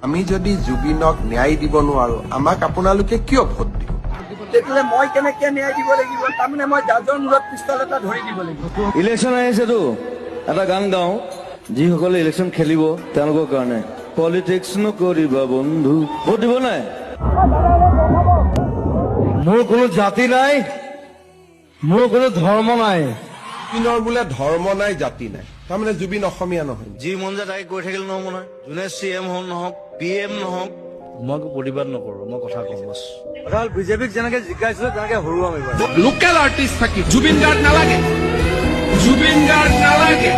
আমি যদি জুবিনক ন্যায় দিব নোৱাৰো আমাক আপোনালোকে কিয় ভোট দিব? তেতিয়াহ'লে মই কেনেকে ন্যায় দিব লাগিব? তাৰমানে মই জাজৰ মূৰত পিষ্টল এটা ধৰি দিব লাগিব। ইলেকশ্যন আহিছেতো এটা গান গাওঁ, যিসকলে ইলেকশ্যন খেলিব তেওঁলোকৰ কাৰণে। পলিটিক্স নকৰিবা বন্ধু, ভোট দিব নাই? মোৰ কোনো জাতি নাই, মোৰ কোনো ধৰ্ম নাই। জুবিনৰ বোলে ধৰ্ম নাই, জাতি নাই, তাৰমানে জুবিন অসমীয়া নহয়। যি মন যায় তাকে কৈ থাকিলে নহ'ব নহয়। যোনে CM নহওক PM নহওক, মই প্ৰতিবাদ নকৰো, মই কথা কওঁ বাছ। কথা হ'ল বিজেপিক যেনেকে জিকাইছিলো তেনেকে হৰুৱাম এইবাৰ। লোকেল আৰ্টিষ্ট থাকি জুবিন গাৰ্গ নালাগে, জুবিন গাৰ্গ নালাগে।